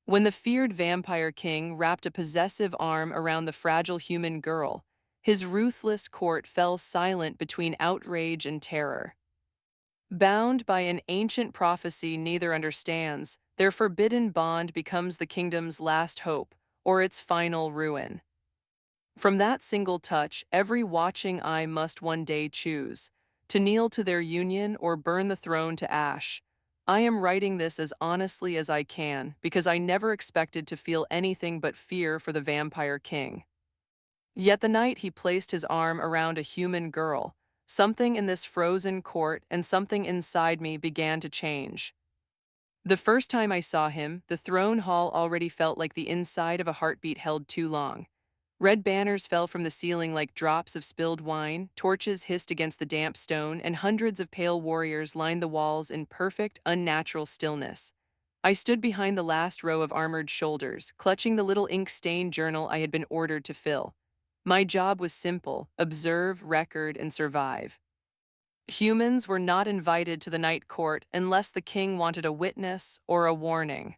When the feared vampire king wrapped a possessive arm around the fragile human girl, his ruthless court fell silent between outrage and terror. Bound by an ancient prophecy neither understands, their forbidden bond becomes the kingdom's last hope, or its final ruin. From that single touch, every watching eye must one day choose to kneel to their union or burn the throne to ash. I am writing this as honestly as I can because I never expected to feel anything but fear for the vampire king. Yet the night he placed his arm around a human girl, something in this frozen court and something inside me began to change. The first time I saw him, the throne hall already felt like the inside of a heartbeat held too long. Red banners fell from the ceiling like drops of spilled wine, torches hissed against the damp stone, and hundreds of pale warriors lined the walls in perfect, unnatural stillness. I stood behind the last row of armored shoulders, clutching the little ink-stained journal I had been ordered to fill. My job was simple: observe, record, and survive. Humans were not invited to the night court unless the king wanted a witness or a warning.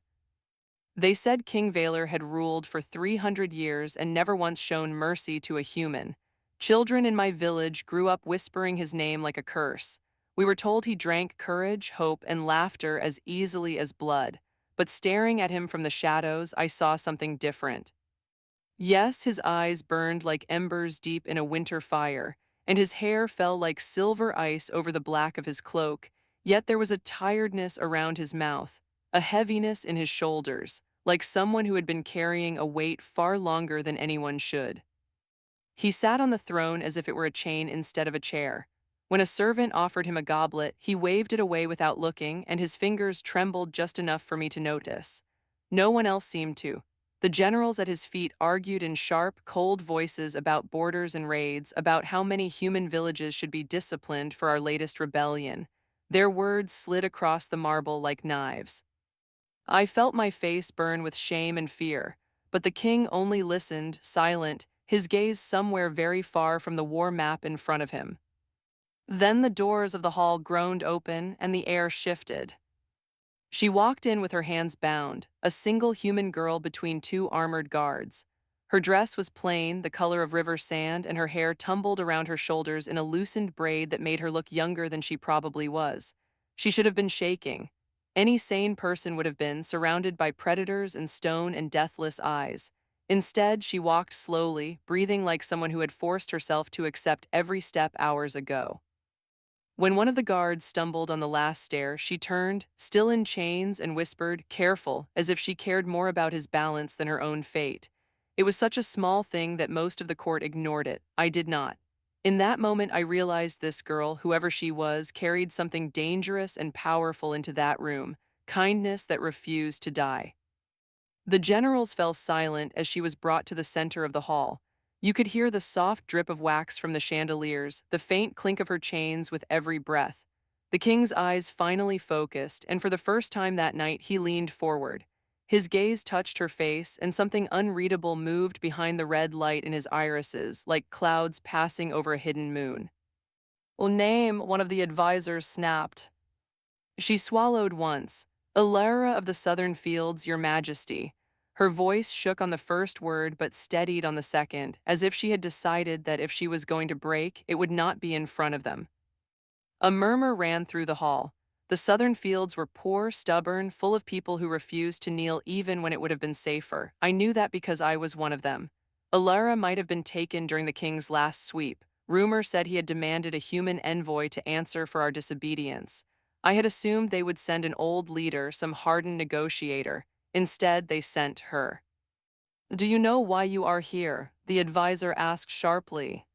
They said King Valor had ruled for 300 years and never once shown mercy to a human. Children in my village grew up whispering his name like a curse. We were told he drank courage, hope, and laughter as easily as blood. But staring at him from the shadows, I saw something different. Yes, his eyes burned like embers deep in a winter fire, and his hair fell like silver ice over the black of his cloak, yet there was a tiredness around his mouth, a heaviness in his shoulders, like someone who had been carrying a weight far longer than anyone should. He sat on the throne as if it were a chain instead of a chair. When a servant offered him a goblet, he waved it away without looking, and his fingers trembled just enough for me to notice. No one else seemed to. The generals at his feet argued in sharp, cold voices about borders and raids, about how many human villages should be disciplined for our latest rebellion. Their words slid across the marble like knives. I felt my face burn with shame and fear, but the king only listened, silent, his gaze somewhere very far from the war map in front of him. Then the doors of the hall groaned open and the air shifted. She walked in with her hands bound, a single human girl between two armored guards. Her dress was plain, the color of river sand, and her hair tumbled around her shoulders in a loosened braid that made her look younger than she probably was. She should have been shaking. Any sane person would have been, surrounded by predators and stone and deathless eyes. Instead, she walked slowly, breathing like someone who had forced herself to accept every step hours ago. When one of the guards stumbled on the last stair, she turned, still in chains, and whispered, "Careful," as if she cared more about his balance than her own fate. It was such a small thing that most of the court ignored it. I did not. In that moment, I realized this girl, whoever she was, carried something dangerous and powerful into that room, kindness that refused to die. The generals fell silent as she was brought to the center of the hall. You could hear the soft drip of wax from the chandeliers, the faint clink of her chains with every breath. The king's eyes finally focused, and for the first time that night he leaned forward. His gaze touched her face, and something unreadable moved behind the red light in his irises, like clouds passing over a hidden moon. Name, one of the advisors snapped. She swallowed once. "Alara of the southern fields, your majesty." Her voice shook on the first word but steadied on the second, as if she had decided that if she was going to break, it would not be in front of them. A murmur ran through the hall. The southern fields were poor, stubborn, full of people who refused to kneel even when it would have been safer. I knew that because I was one of them. Alara might have been taken during the king's last sweep. Rumor said he had demanded a human envoy to answer for our disobedience. I had assumed they would send an old leader, some hardened negotiator. Instead, they sent her. "Do you know why you are here?" the advisor asked sharply.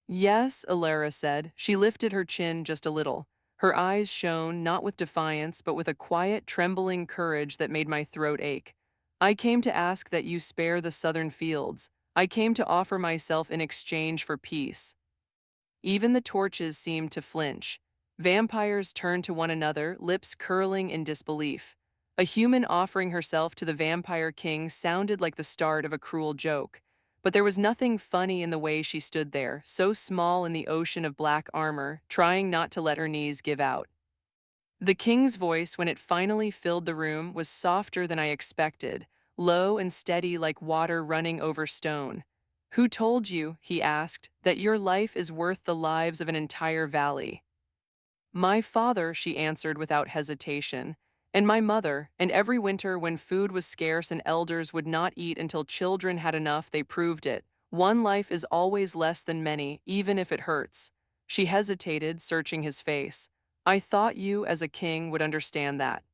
"Yes," Alara said. She lifted her chin just a little. Her eyes shone, not with defiance, but with a quiet, trembling courage that made my throat ache. "I came to ask that you spare the southern fields. I came to offer myself in exchange for peace." Even the torches seemed to flinch. Vampires turned to one another, lips curling in disbelief. A human offering herself to the vampire king sounded like the start of a cruel joke. But there was nothing funny in the way she stood there, so small in the ocean of black armor, trying not to let her knees give out. The king's voice, when it finally filled the room, was softer than I expected, low and steady like water running over stone. "Who told you," he asked, "that your life is worth the lives of an entire valley?" "My father," she answered without hesitation, "and my mother, and every winter when food was scarce and elders would not eat until children had enough, they proved it. One life is always less than many, even if it hurts." She hesitated, searching his face. "I thought you, as a king, would understand that."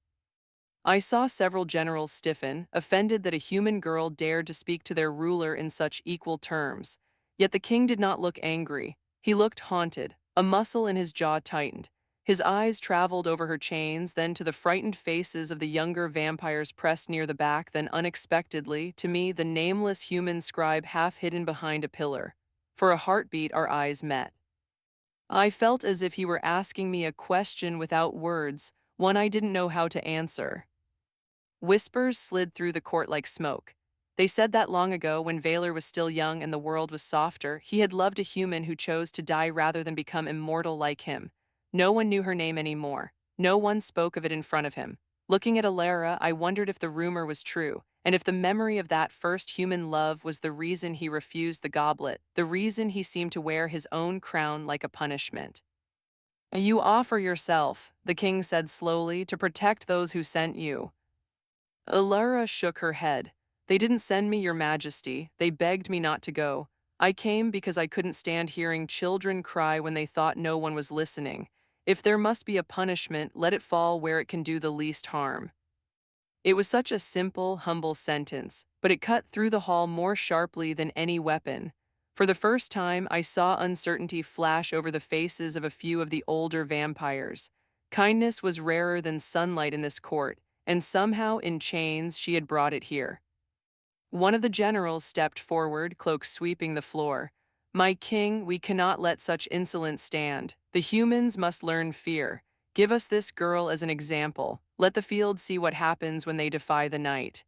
I saw several generals stiffen, offended that a human girl dared to speak to their ruler in such equal terms. Yet the king did not look angry. He looked haunted. A muscle in his jaw tightened. His eyes traveled over her chains, then to the frightened faces of the younger vampires pressed near the back, then unexpectedly, to me, the nameless human scribe half hidden behind a pillar. For a heartbeat, our eyes met. I felt as if he were asking me a question without words, one I didn't know how to answer. Whispers slid through the court like smoke. They said that long ago, when Valor was still young and the world was softer, he had loved a human who chose to die rather than become immortal like him. No one knew her name anymore. No one spoke of it in front of him. Looking at Alara, I wondered if the rumor was true, and if the memory of that first human love was the reason he refused the goblet, the reason he seemed to wear his own crown like a punishment. "You offer yourself," the king said slowly, "to protect those who sent you." Alara shook her head. "They didn't send me, your majesty. They begged me not to go. I came because I couldn't stand hearing children cry when they thought no one was listening. If there must be a punishment, let it fall where it can do the least harm." It was such a simple, humble sentence, but it cut through the hall more sharply than any weapon. For the first time, I saw uncertainty flash over the faces of a few of the older vampires. Kindness was rarer than sunlight in this court, and somehow, in chains, she had brought it here. One of the generals stepped forward, cloak sweeping the floor. "My king, we cannot let such insolence stand. The humans must learn fear. Give us this girl as an example. Let the field see what happens when they defy the night."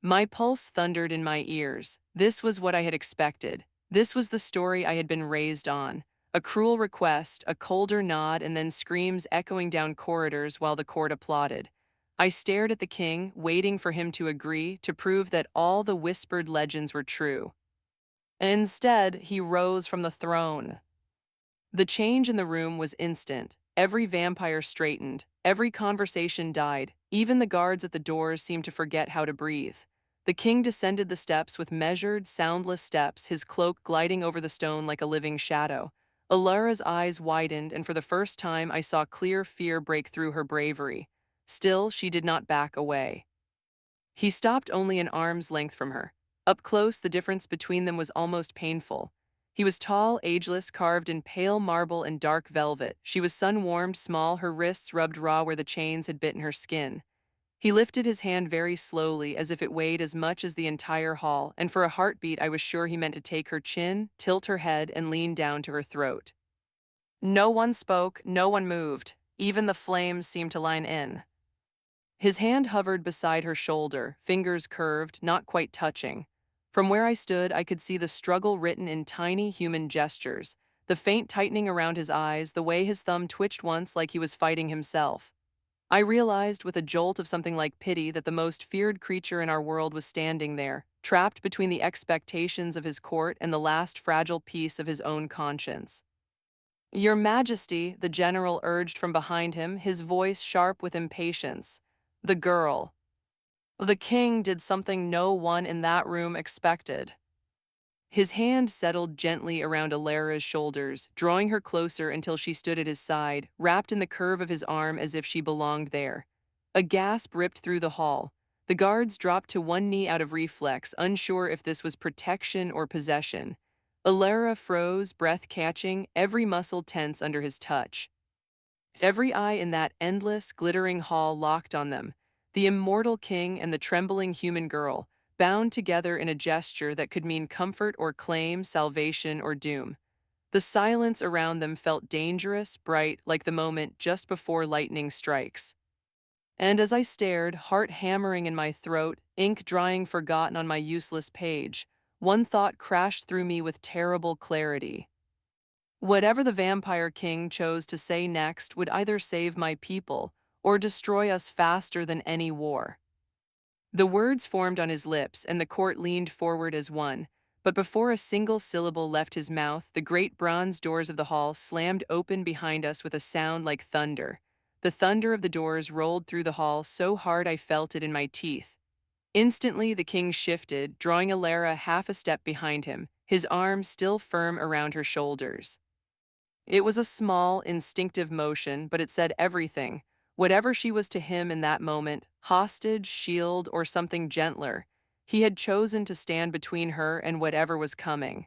My pulse thundered in my ears. This was what I had expected. This was the story I had been raised on. A cruel request, a colder nod, and then screams echoing down corridors while the court applauded. I stared at the king, waiting for him to agree, to prove that all the whispered legends were true. Instead, he rose from the throne. The change in the room was instant. Every vampire straightened, every conversation died, even the guards at the doors seemed to forget how to breathe. The king descended the steps with measured, soundless steps, his cloak gliding over the stone like a living shadow. Alara's eyes widened, and for the first time I saw clear fear break through her bravery. Still, she did not back away. He stopped only an arm's length from her. Up close, the difference between them was almost painful. He was tall, ageless, carved in pale marble and dark velvet. She was sun-warmed, small, her wrists rubbed raw where the chains had bitten her skin. He lifted his hand very slowly, as if it weighed as much as the entire hall, and for a heartbeat I was sure he meant to take her chin, tilt her head, and lean down to her throat. No one spoke, no one moved. Even the flames seemed to line in. His hand hovered beside her shoulder, fingers curved, not quite touching. From where I stood, I could see the struggle written in tiny human gestures, the faint tightening around his eyes, the way his thumb twitched once like he was fighting himself. I realized with a jolt of something like pity that the most feared creature in our world was standing there, trapped between the expectations of his court and the last fragile piece of his own conscience. "Your Majesty," the general urged from behind him, his voice sharp with impatience. "The girl." The king did something no one in that room expected. His hand settled gently around Alara's shoulders, drawing her closer until she stood at his side, wrapped in the curve of his arm as if she belonged there. A gasp ripped through the hall. The guards dropped to one knee out of reflex, unsure if this was protection or possession. Alara froze, breath catching, every muscle tense under his touch. Every eye in that endless, glittering hall locked on them, the immortal king and the trembling human girl, bound together in a gesture that could mean comfort or claim, salvation or doom. The silence around them felt dangerous, bright, like the moment just before lightning strikes. And as I stared, heart hammering in my throat, ink drying forgotten on my useless page, one thought crashed through me with terrible clarity. Whatever the vampire king chose to say next would either save my people or destroy us faster than any war. The words formed on his lips, and the court leaned forward as one. But before a single syllable left his mouth, the great bronze doors of the hall slammed open behind us with a sound like thunder. The thunder of the doors rolled through the hall so hard I felt it in my teeth. Instantly, the king shifted, drawing Alara half a step behind him, his arms still firm around her shoulders. It was a small, instinctive motion, but it said everything. Whatever she was to him in that moment, hostage, shield, or something gentler, he had chosen to stand between her and whatever was coming.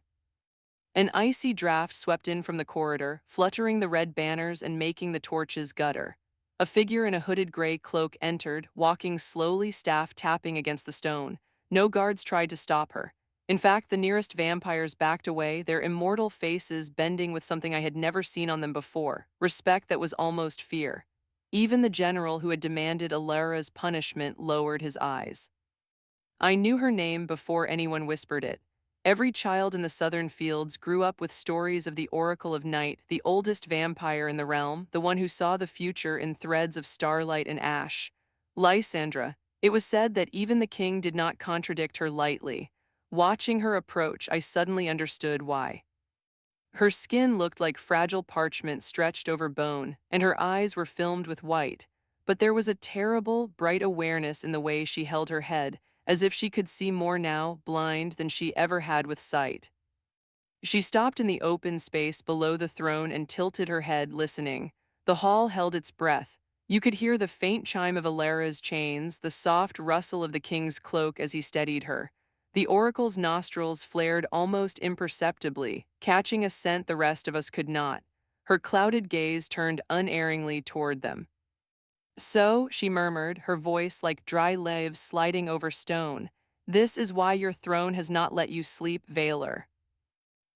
An icy draft swept in from the corridor, fluttering the red banners and making the torches gutter. A figure in a hooded gray cloak entered, walking slowly, staff tapping against the stone. No guards tried to stop her. In fact, the nearest vampires backed away, their immortal faces bending with something I had never seen on them before, respect that was almost fear. Even the general who had demanded Alara's punishment lowered his eyes. I knew her name before anyone whispered it. Every child in the southern fields grew up with stories of the Oracle of Night, the oldest vampire in the realm, the one who saw the future in threads of starlight and ash. Lysandra. It was said that even the king did not contradict her lightly. Watching her approach, I suddenly understood why. Her skin looked like fragile parchment stretched over bone, and her eyes were filmed with white. But there was a terrible, bright awareness in the way she held her head, as if she could see more now, blind, than she ever had with sight. She stopped in the open space below the throne and tilted her head, listening. The hall held its breath. You could hear the faint chime of Alara's chains, the soft rustle of the king's cloak as he steadied her. The oracle's nostrils flared almost imperceptibly, catching a scent the rest of us could not. Her clouded gaze turned unerringly toward them. So, she murmured, her voice like dry leaves sliding over stone, this is why your throne has not let you sleep, Veiler.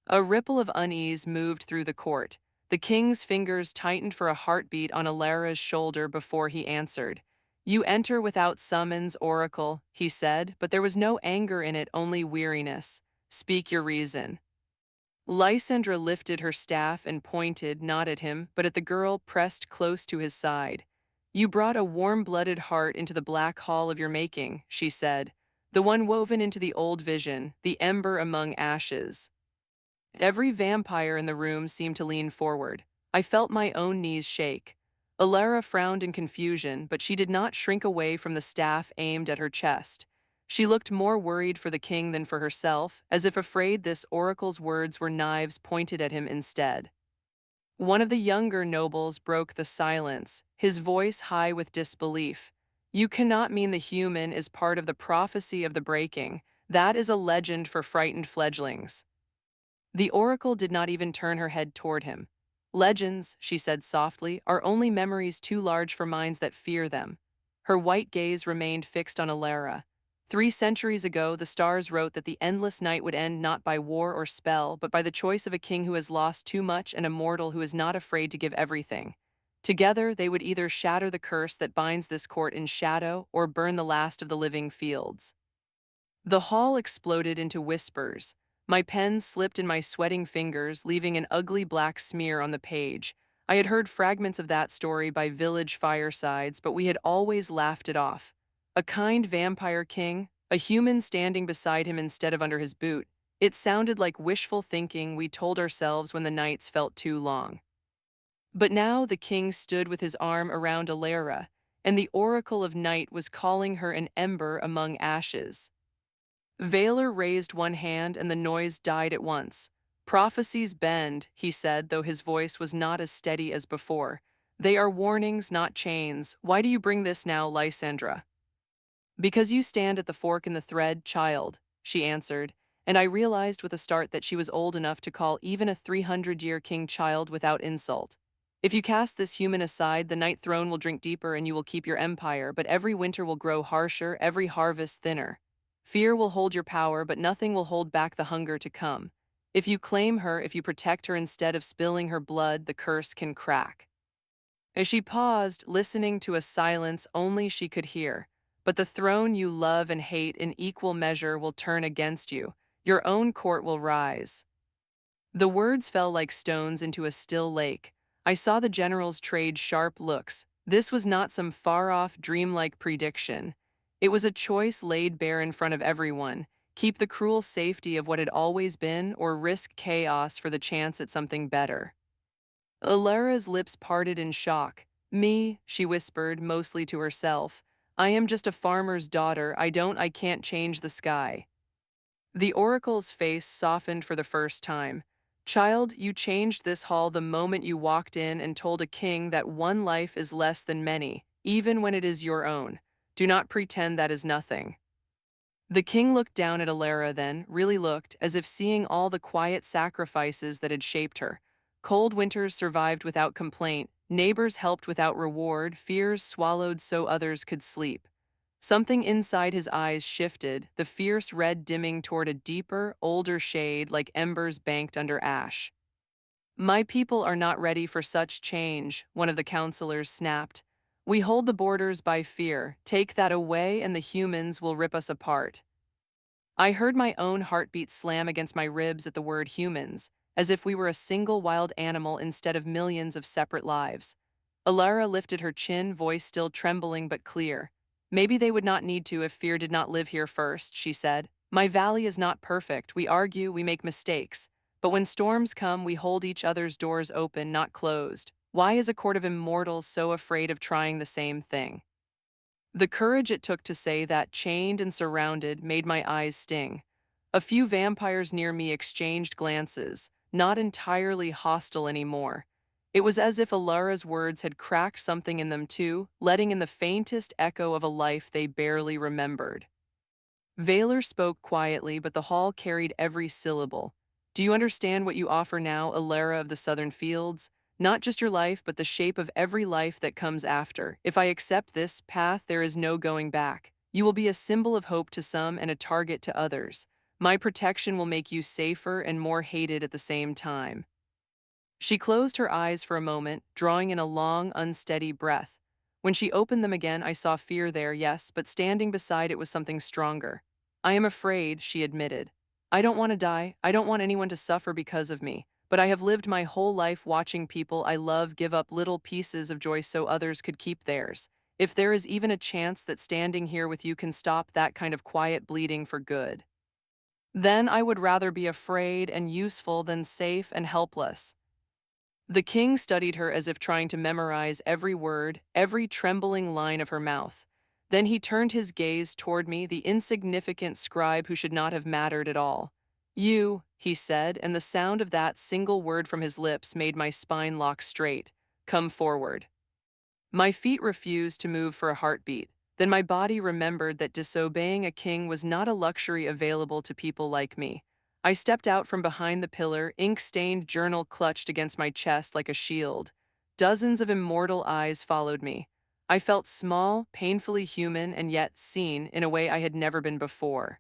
A ripple of unease moved through the court. The king's fingers tightened for a heartbeat on Alara's shoulder before he answered. You enter without summons, Oracle, he said, but there was no anger in it, only weariness. Speak your reason. Lysandra lifted her staff and pointed, not at him, but at the girl pressed close to his side. You brought a warm-blooded heart into the black hall of your making, she said, the one woven into the old vision, the ember among ashes. Every vampire in the room seemed to lean forward. I felt my own knees shake. Alara frowned in confusion, but she did not shrink away from the staff aimed at her chest. She looked more worried for the king than for herself, as if afraid this oracle's words were knives pointed at him instead. One of the younger nobles broke the silence, his voice high with disbelief. You cannot mean the human is part of the prophecy of the breaking. That is a legend for frightened fledglings. The oracle did not even turn her head toward him. Legends, she said softly, are only memories too large for minds that fear them. Her white gaze remained fixed on Alara. 3 centuries ago, the stars wrote that the endless night would end not by war or spell, but by the choice of a king who has lost too much and a mortal who is not afraid to give everything. Together, they would either shatter the curse that binds this court in shadow or burn the last of the living fields. The hall exploded into whispers. My pen slipped in my sweating fingers, leaving an ugly black smear on the page. I had heard fragments of that story by village firesides, but we had always laughed it off. A kind vampire king, a human standing beside him instead of under his boot. It sounded like wishful thinking we told ourselves when the nights felt too long. But now the king stood with his arm around Alara, and the oracle of night was calling her an ember among ashes. Veiler raised one hand and the noise died at once. Prophecies bend, he said, though his voice was not as steady as before. They are warnings, not chains. Why do you bring this now, Lysandra? Because you stand at the fork in the thread, child, she answered, and I realized with a start that she was old enough to call even a 300-year king child without insult. If you cast this human aside, the night throne will drink deeper and you will keep your empire, but every winter will grow harsher, every harvest thinner. Fear will hold your power, but nothing will hold back the hunger to come. If you claim her, if you protect her instead of spilling her blood, the curse can crack. As she paused, listening to a silence only she could hear, but the throne you love and hate in equal measure will turn against you. Your own court will rise. The words fell like stones into a still lake. I saw the generals trade sharp looks. This was not some far-off, dreamlike prediction. It was a choice laid bare in front of everyone. Keep the cruel safety of what had always been, or risk chaos for the chance at something better. Alara's lips parted in shock. Me, she whispered, mostly to herself. I am just a farmer's daughter. I can't change the sky. The oracle's face softened for the first time. Child, you changed this hall the moment you walked in and told a king that one life is less than many, even when it is your own. Do not pretend that is nothing. The king looked down at Alara then, really looked, as if seeing all the quiet sacrifices that had shaped her. Cold winters survived without complaint, neighbors helped without reward, fears swallowed so others could sleep. Something inside his eyes shifted, the fierce red dimming toward a deeper, older shade like embers banked under ash. My people are not ready for such change, one of the counselors snapped. We hold the borders by fear. Take that away and the humans will rip us apart. I heard my own heartbeat slam against my ribs at the word humans, as if we were a single wild animal instead of millions of separate lives. Alara lifted her chin, voice still trembling but clear. Maybe they would not need to if fear did not live here first, she said. My valley is not perfect. We argue, we make mistakes. But when storms come, we hold each other's doors open, not closed. Why is a court of immortals so afraid of trying the same thing? The courage it took to say that, chained and surrounded, made my eyes sting. A few vampires near me exchanged glances, not entirely hostile anymore. It was as if Alara's words had cracked something in them too, letting in the faintest echo of a life they barely remembered. Valor spoke quietly, but the hall carried every syllable. Do you understand what you offer now, Alara of the Southern Fields? Not just your life, but the shape of every life that comes after. If I accept this path, there is no going back. You will be a symbol of hope to some and a target to others. My protection will make you safer and more hated at the same time. She closed her eyes for a moment, drawing in a long, unsteady breath. When she opened them again, I saw fear there, yes, but standing beside it was something stronger. I am afraid, she admitted. I don't want to die. I don't want anyone to suffer because of me. But I have lived my whole life watching people I love give up little pieces of joy so others could keep theirs. If there is even a chance that standing here with you can stop that kind of quiet bleeding for good, then I would rather be afraid and useful than safe and helpless. The king studied her as if trying to memorize every word, every trembling line of her mouth. Then he turned his gaze toward me, the insignificant scribe who should not have mattered at all. You, he said, and the sound of that single word from his lips made my spine lock straight. Come forward. My feet refused to move for a heartbeat. Then my body remembered that disobeying a king was not a luxury available to people like me. I stepped out from behind the pillar, ink-stained journal clutched against my chest like a shield. Dozens of immortal eyes followed me. I felt small, painfully human, and yet seen in a way I had never been before.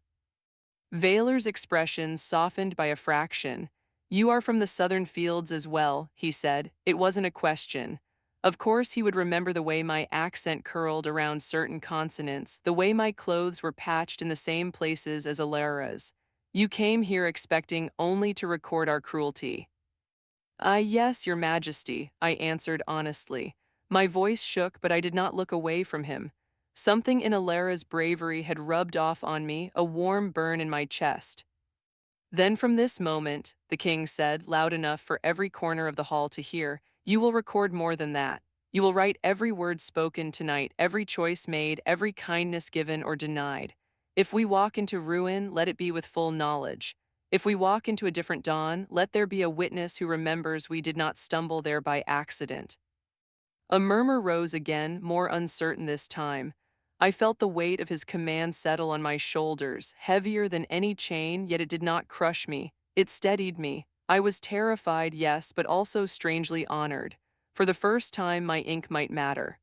Valor's expression softened by a fraction. You are from the southern fields as well, he said. It wasn't a question. Of course he would remember the way my accent curled around certain consonants, the way my clothes were patched in the same places as Alara's. You came here expecting only to record our cruelty. Yes, your majesty, I answered honestly. My voice shook, but I did not look away from him. Something in Alara's bravery had rubbed off on me, a warm burn in my chest. Then from this moment, the king said, loud enough for every corner of the hall to hear, you will record more than that. You will write every word spoken tonight, every choice made, every kindness given or denied. If we walk into ruin, let it be with full knowledge. If we walk into a different dawn, let there be a witness who remembers we did not stumble there by accident. A murmur rose again, more uncertain this time. I felt the weight of his command settle on my shoulders, heavier than any chain, yet it did not crush me. It steadied me. I was terrified, yes, but also strangely honored. For the first time, my ink might matter.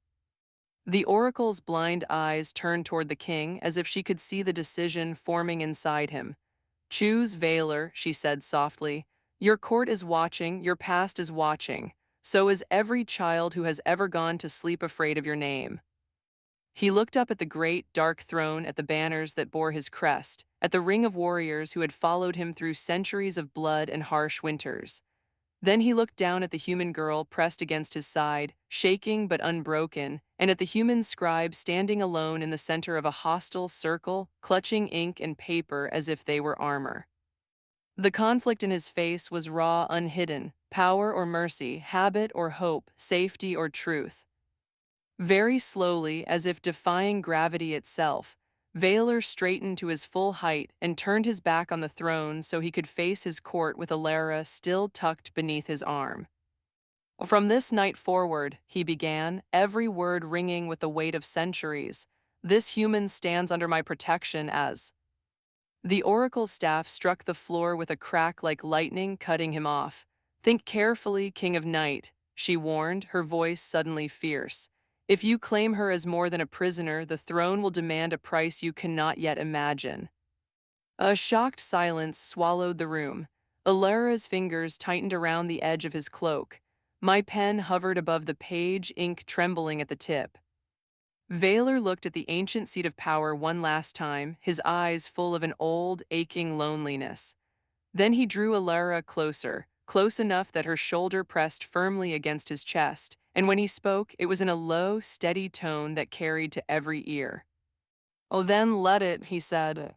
The oracle's blind eyes turned toward the king, as if she could see the decision forming inside him. Choose Valor, she said softly. Your court is watching, your past is watching. So is every child who has ever gone to sleep afraid of your name. He looked up at the great, dark throne, at the banners that bore his crest, at the ring of warriors who had followed him through centuries of blood and harsh winters. Then he looked down at the human girl pressed against his side, shaking but unbroken, and at the human scribe standing alone in the center of a hostile circle, clutching ink and paper as if they were armor. The conflict in his face was raw, unhidden, power or mercy, habit or hope, safety or truth. Very slowly, as if defying gravity itself, Valor straightened to his full height and turned his back on the throne so he could face his court with Alara still tucked beneath his arm. From this night forward, he began, every word ringing with the weight of centuries, this human stands under my protection as. The oracle's staff struck the floor with a crack like lightning, cutting him off. Think carefully, King of Night, she warned, her voice suddenly fierce. If you claim her as more than a prisoner, the throne will demand a price you cannot yet imagine. A shocked silence swallowed the room. Alara's fingers tightened around the edge of his cloak. My pen hovered above the page, ink trembling at the tip. Valor looked at the ancient seat of power one last time, his eyes full of an old, aching loneliness. Then he drew Alara closer, close enough that her shoulder pressed firmly against his chest, and when he spoke, it was in a low, steady tone that carried to every ear. "Oh, then let it," he said.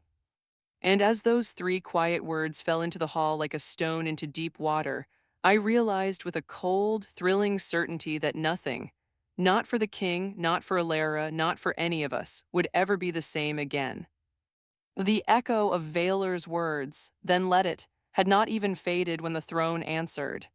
And as those three quiet words fell into the hall like a stone into deep water, I realized with a cold, thrilling certainty that nothing, not for the king, not for Alara, not for any of us, would ever be the same again. The echo of Valor's words, "Then let it," had not even faded when the throne answered.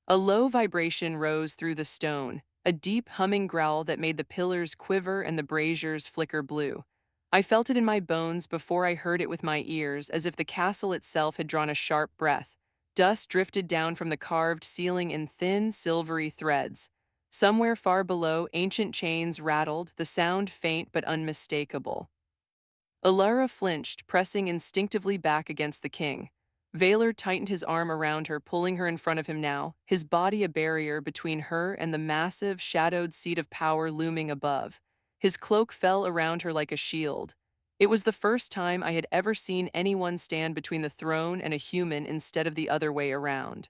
A low vibration rose through the stone, a deep humming growl that made the pillars quiver and the braziers flicker blue. I felt it in my bones before I heard it with my ears, as if the castle itself had drawn a sharp breath. Dust drifted down from the carved ceiling in thin, silvery threads. Somewhere far below, ancient chains rattled, the sound faint but unmistakable. Alara flinched, pressing instinctively back against the king. Valor tightened his arm around her, pulling her in front of him now, his body a barrier between her and the massive, shadowed seat of power looming above. His cloak fell around her like a shield. It was the first time I had ever seen anyone stand between the throne and a human instead of the other way around.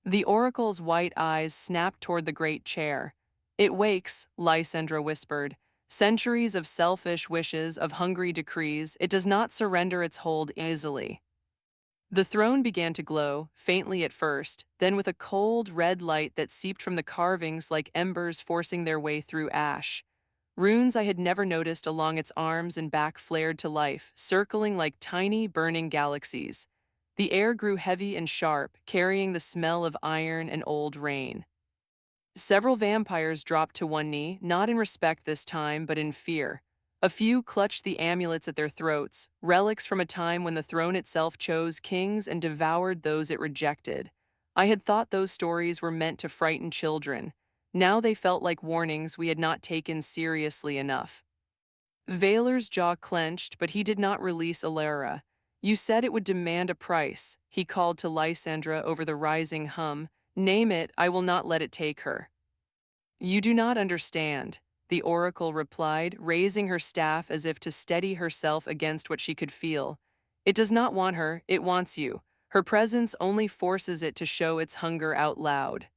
The oracle's white eyes snapped toward the great chair. "It wakes," Lysandra whispered. "Centuries of selfish wishes, of hungry decrees, it does not surrender its hold easily." The throne began to glow, faintly at first, then with a cold, red light that seeped from the carvings like embers forcing their way through ash. Runes I had never noticed along its arms and back flared to life, circling like tiny, burning galaxies. The air grew heavy and sharp, carrying the smell of iron and old rain. Several vampires dropped to one knee, not in respect this time, but in fear. A few clutched the amulets at their throats, relics from a time when the throne itself chose kings and devoured those it rejected. I had thought those stories were meant to frighten children. Now they felt like warnings we had not taken seriously enough. Valor's jaw clenched, but he did not release Alara. "You said it would demand a price," he called to Lysandra over the rising hum. "Name it, I will not let it take her." "You do not understand," the oracle replied, raising her staff as if to steady herself against what she could feel. "It does not want her, it wants you. Her presence only forces it to show its hunger out loud."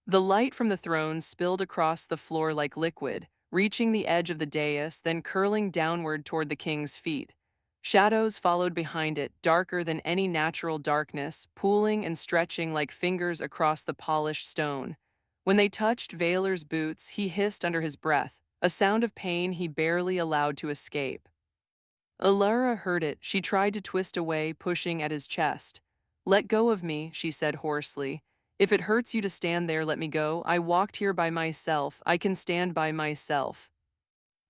The light from the throne spilled across the floor like liquid, reaching the edge of the dais, then curling downward toward the king's feet. Shadows followed behind it, darker than any natural darkness, pooling and stretching like fingers across the polished stone. When they touched Valor's boots, he hissed under his breath, a sound of pain he barely allowed to escape. Alara heard it. She tried to twist away, pushing at his chest. "Let go of me," she said hoarsely. "If it hurts you to stand there, let me go. I walked here by myself. I can stand by myself."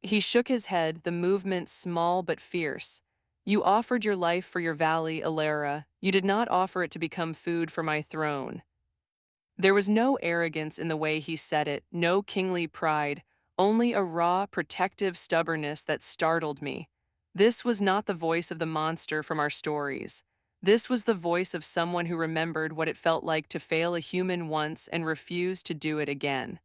He shook his head, the movement small but fierce. "You offered your life for your valley, Alara. You did not offer it to become food for my throne." There was no arrogance in the way he said it, no kingly pride, only a raw, protective stubbornness that startled me. This was not the voice of the monster from our stories. This was the voice of someone who remembered what it felt like to fail a human once and refused to do it again.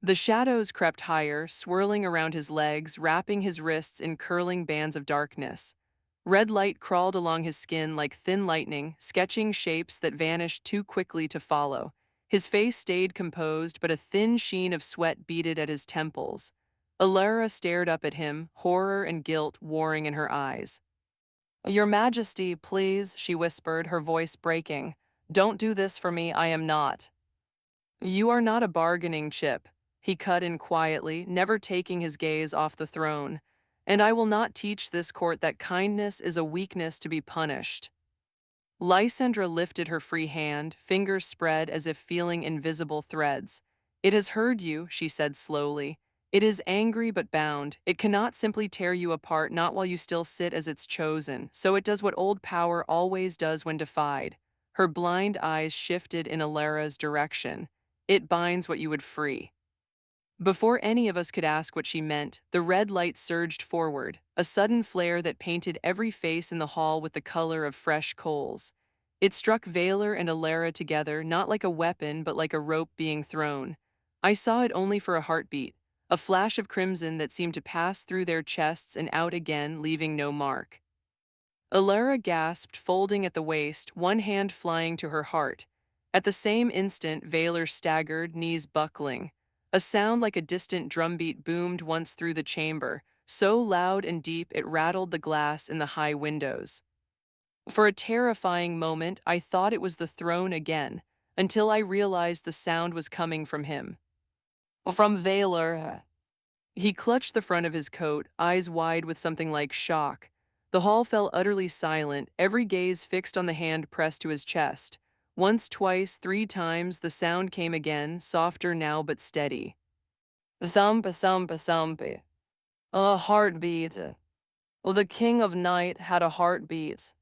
The shadows crept higher, swirling around his legs, wrapping his wrists in curling bands of darkness. Red light crawled along his skin like thin lightning, sketching shapes that vanished too quickly to follow. His face stayed composed, but a thin sheen of sweat beaded at his temples. Alara stared up at him, horror and guilt warring in her eyes. "Your Majesty, please," she whispered, her voice breaking. "Don't do this for me, I am not." "You are not a bargaining chip," he cut in quietly, never taking his gaze off the throne. "And I will not teach this court that kindness is a weakness to be punished." Lysandra lifted her free hand, fingers spread as if feeling invisible threads. "It has heard you," she said slowly. "It is angry but bound. It cannot simply tear you apart, not while you still sit as its chosen. So it does what old power always does when defied." Her blind eyes shifted in Alara's direction. "It binds what you would free." Before any of us could ask what she meant, the red light surged forward, a sudden flare that painted every face in the hall with the color of fresh coals. It struck Valor and Alara together, not like a weapon, but like a rope being thrown. I saw it only for a heartbeat, a flash of crimson that seemed to pass through their chests and out again, leaving no mark. Alara gasped, folding at the waist, one hand flying to her heart. At the same instant, Valor staggered, knees buckling. A sound like a distant drumbeat boomed once through the chamber, so loud and deep it rattled the glass in the high windows. For a terrifying moment, I thought it was the throne again, until I realized the sound was coming from him. From Valor. He clutched the front of his coat, eyes wide with something like shock. The hall fell utterly silent, every gaze fixed on the hand pressed to his chest. Once, twice, three times, the sound came again, softer now but steady. Thump, thump, thump. A heartbeat. Well, the king of night had a heartbeat.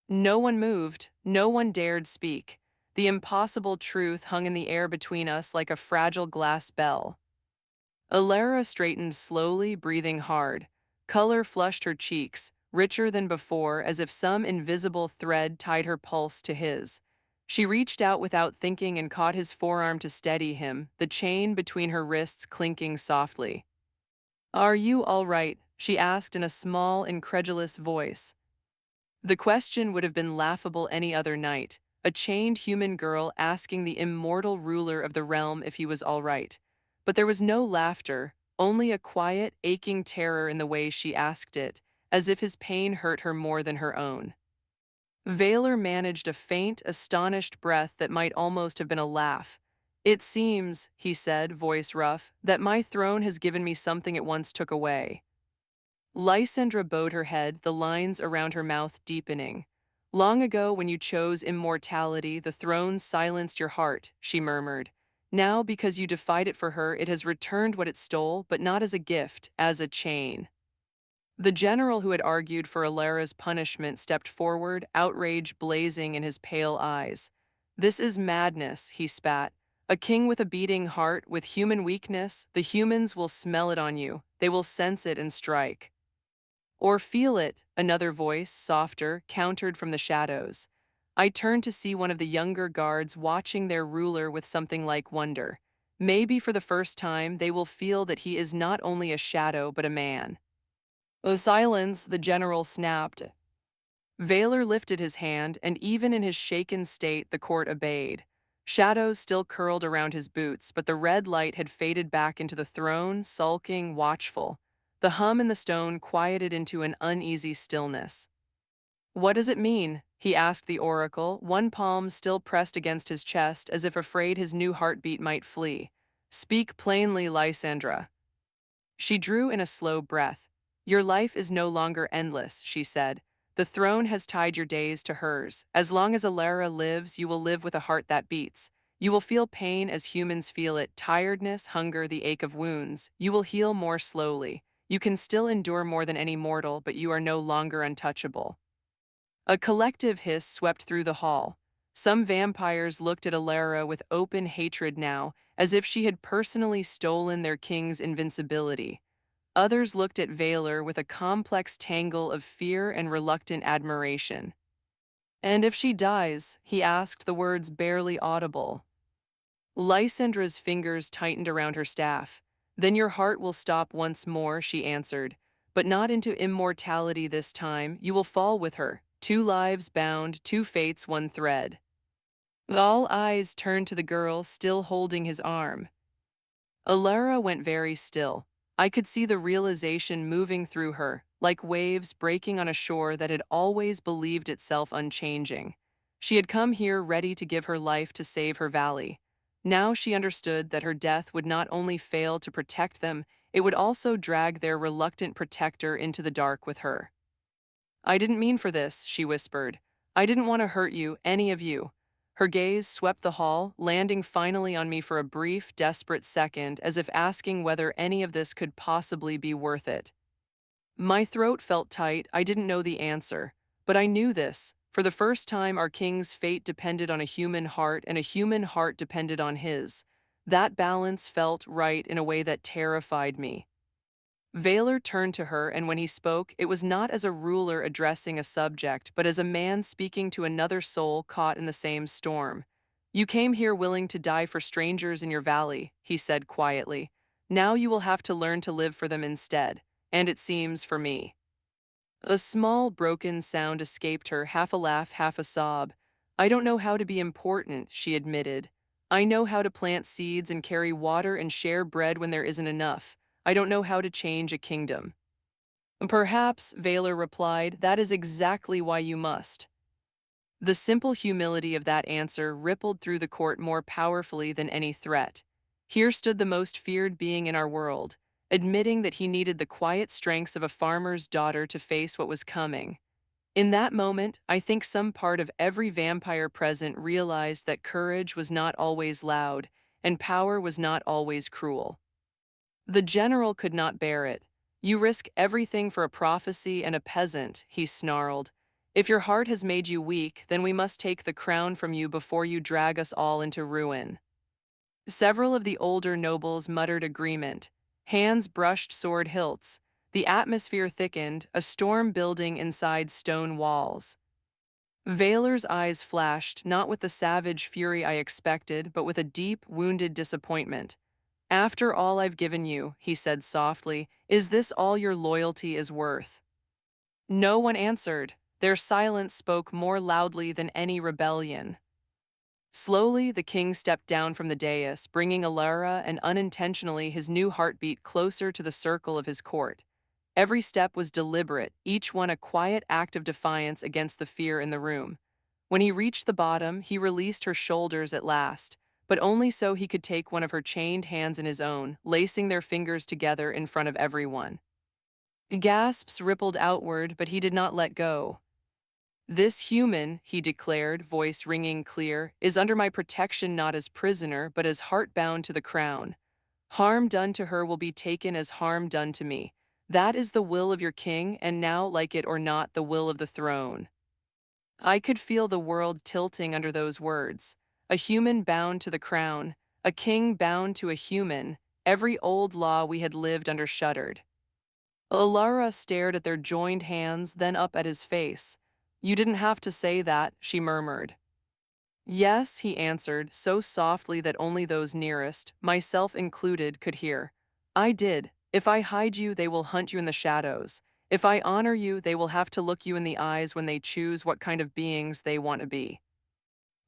No one moved, no one dared speak. The impossible truth hung in the air between us like a fragile glass bell. Alara straightened slowly, breathing hard. Color flushed her cheeks, richer than before, as if some invisible thread tied her pulse to his. She reached out without thinking and caught his forearm to steady him, the chain between her wrists clinking softly. "Are you all right?" she asked in a small, incredulous voice. The question would have been laughable any other night, a chained human girl asking the immortal ruler of the realm if he was all right. But there was no laughter, only a quiet, aching terror in the way she asked it, as if his pain hurt her more than her own. Valor managed a faint, astonished breath that might almost have been a laugh. "It seems," he said, voice rough, "that my throne has given me something it once took away." Lysandra bowed her head, the lines around her mouth deepening. "Long ago, when you chose immortality, the throne silenced your heart," she murmured. "Now, because you defied it for her, it has returned what it stole, but not as a gift, as a chain." The general who had argued for Alara's punishment stepped forward, outrage blazing in his pale eyes. "This is madness," he spat. "A king with a beating heart, with human weakness, the humans will smell it on you. They will sense it and strike." "Or feel it," another voice, softer, countered from the shadows. I turned to see one of the younger guards watching their ruler with something like wonder. Maybe for the first time they will feel that he is not only a shadow but a man. "Oh, silence," the general snapped. Valor lifted his hand, and even in his shaken state the court obeyed. Shadows still curled around his boots, but the red light had faded back into the throne, sulking, watchful. The hum in the stone quieted into an uneasy stillness. "What does it mean?" he asked the oracle, one palm still pressed against his chest as if afraid his new heartbeat might flee. "Speak plainly, Lysandra." She drew in a slow breath. "Your life is no longer endless," she said. "The throne has tied your days to hers. As long as Alara lives, you will live with a heart that beats. You will feel pain as humans feel it, tiredness, hunger, the ache of wounds. You will heal more slowly. You can still endure more than any mortal, but you are no longer untouchable." A collective hiss swept through the hall. Some vampires looked at Alara with open hatred now, as if she had personally stolen their king's invincibility. Others looked at Valor with a complex tangle of fear and reluctant admiration. "And if she dies?" he asked, the words barely audible. Lysandra's fingers tightened around her staff. Then your heart will stop once more, she answered. But not into immortality this time. You will fall with her. 2 lives bound, 2 fates, 1 thread. All eyes turned to the girl, still holding his arm. Alara went very still. I could see the realization moving through her, like waves breaking on a shore that had always believed itself unchanging. She had come here ready to give her life to save her valley. Now she understood that her death would not only fail to protect them, it would also drag their reluctant protector into the dark with her. I didn't mean for this, she whispered. I didn't want to hurt you, any of you. Her gaze swept the hall, landing finally on me for a brief, desperate second, as if asking whether any of this could possibly be worth it. My throat felt tight, I didn't know the answer. But I knew this. For the first time, our king's fate depended on a human heart, and a human heart depended on his. That balance felt right in a way that terrified me. Valor turned to her, and when he spoke, it was not as a ruler addressing a subject, but as a man speaking to another soul caught in the same storm. You came here willing to die for strangers in your valley, he said quietly. Now you will have to learn to live for them instead, and it seems for me. A small, broken sound escaped her, half a laugh, half a sob. I don't know how to be important, she admitted. I know how to plant seeds and carry water and share bread when there isn't enough. I don't know how to change a kingdom. Perhaps, Valor replied, that is exactly why you must. The simple humility of that answer rippled through the court more powerfully than any threat. Here stood the most feared being in our world, admitting that he needed the quiet strengths of a farmer's daughter to face what was coming. In that moment, I think some part of every vampire present realized that courage was not always loud, and power was not always cruel. The general could not bear it. You risk everything for a prophecy and a peasant, he snarled. If your heart has made you weak, then we must take the crown from you before you drag us all into ruin. Several of the older nobles muttered agreement. Hands brushed sword hilts. The atmosphere thickened, a storm building inside stone walls. Valor's eyes flashed, not with the savage fury I expected, but with a deep, wounded disappointment. After all I've given you, he said softly, is this all your loyalty is worth? No one answered. Their silence spoke more loudly than any rebellion. Slowly, the king stepped down from the dais, bringing Alara and unintentionally his new heartbeat closer to the circle of his court. Every step was deliberate, each one a quiet act of defiance against the fear in the room. When he reached the bottom, he released her shoulders at last, but only so he could take one of her chained hands in his own, lacing their fingers together in front of everyone. Gasps rippled outward, but he did not let go. This human, he declared, voice ringing clear, is under my protection not as prisoner, but as heart-bound to the crown. Harm done to her will be taken as harm done to me. That is the will of your king, and now, like it or not, the will of the throne. I could feel the world tilting under those words. A human bound to the crown, a king bound to a human, every old law we had lived under shuddered. Alara stared at their joined hands, then up at his face. You didn't have to say that, she murmured. Yes, he answered, so softly that only those nearest, myself included, could hear. I did. If I hide you, they will hunt you in the shadows. If I honor you, they will have to look you in the eyes when they choose what kind of beings they want to be.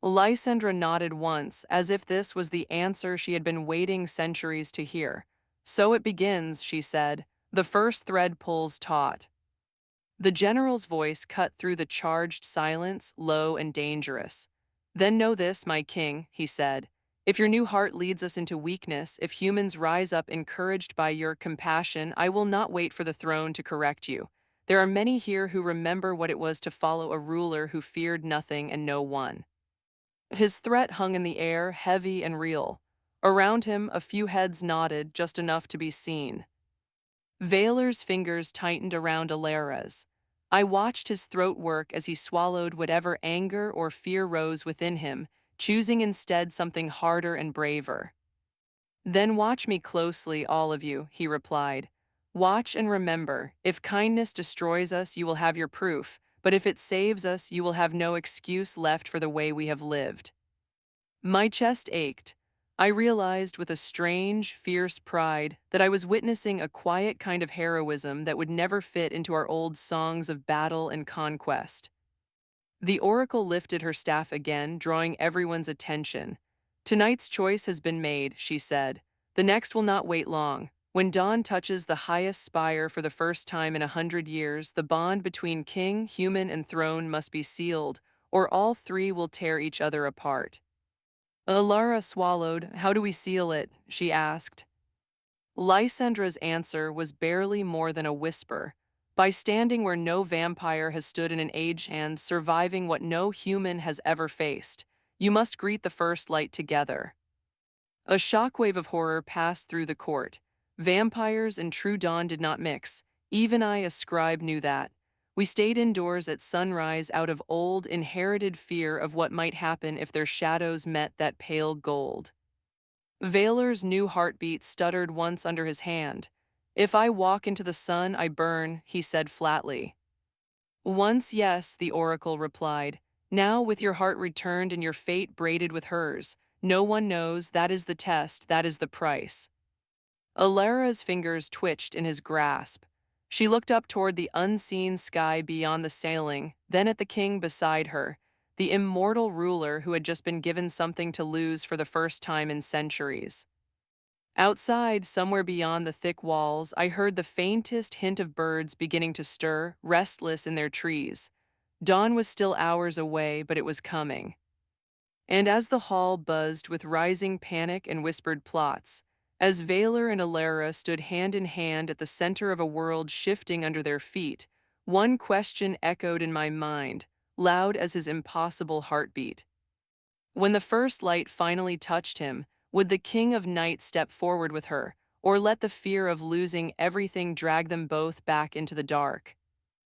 Lysandra nodded once, as if this was the answer she had been waiting centuries to hear. So it begins, she said. The first thread pulls taut. The general's voice cut through the charged silence, low and dangerous. Then know this, my king, he said. If your new heart leads us into weakness, if humans rise up encouraged by your compassion, I will not wait for the throne to correct you. There are many here who remember what it was to follow a ruler who feared nothing and no one. His threat hung in the air, heavy and real. Around him, a few heads nodded, just enough to be seen. Valor's fingers tightened around Alara's. I watched his throat work as he swallowed whatever anger or fear rose within him, choosing instead something harder and braver. Then watch me closely, all of you, he replied. Watch and remember, if kindness destroys us, you will have your proof, but if it saves us, you will have no excuse left for the way we have lived. My chest ached. I realized with a strange, fierce pride that I was witnessing a quiet kind of heroism that would never fit into our old songs of battle and conquest. The oracle lifted her staff again, drawing everyone's attention. Tonight's choice has been made, she said. The next will not wait long. When dawn touches the highest spire for the first time in 100 years, the bond between king, human, and throne must be sealed, or all three will tear each other apart. Alara swallowed. How do we seal it? She asked. Lysandra's answer was barely more than a whisper. By standing where no vampire has stood in an age and surviving what no human has ever faced, you must greet the first light together. A shockwave of horror passed through the court. Vampires and true dawn did not mix. Even I, a scribe, knew that. We stayed indoors at sunrise out of old, inherited fear of what might happen if their shadows met that pale gold. Vaylor's new heartbeat stuttered once under his hand. If I walk into the sun, I burn, he said flatly. Once, yes, the oracle replied. Now, with your heart returned and your fate braided with hers, no one knows. That is the test, that is the price. Alara's fingers twitched in his grasp. She looked up toward the unseen sky beyond the sailing, then at the king beside her, the immortal ruler who had just been given something to lose for the first time in centuries. Outside, somewhere beyond the thick walls, I heard the faintest hint of birds beginning to stir, restless in their trees. Dawn was still hours away, but it was coming. And as the hall buzzed with rising panic and whispered plots, as Valor and Alara stood hand in hand at the center of a world shifting under their feet, one question echoed in my mind, loud as his impossible heartbeat. When the first light finally touched him, would the King of Night step forward with her, or let the fear of losing everything drag them both back into the dark?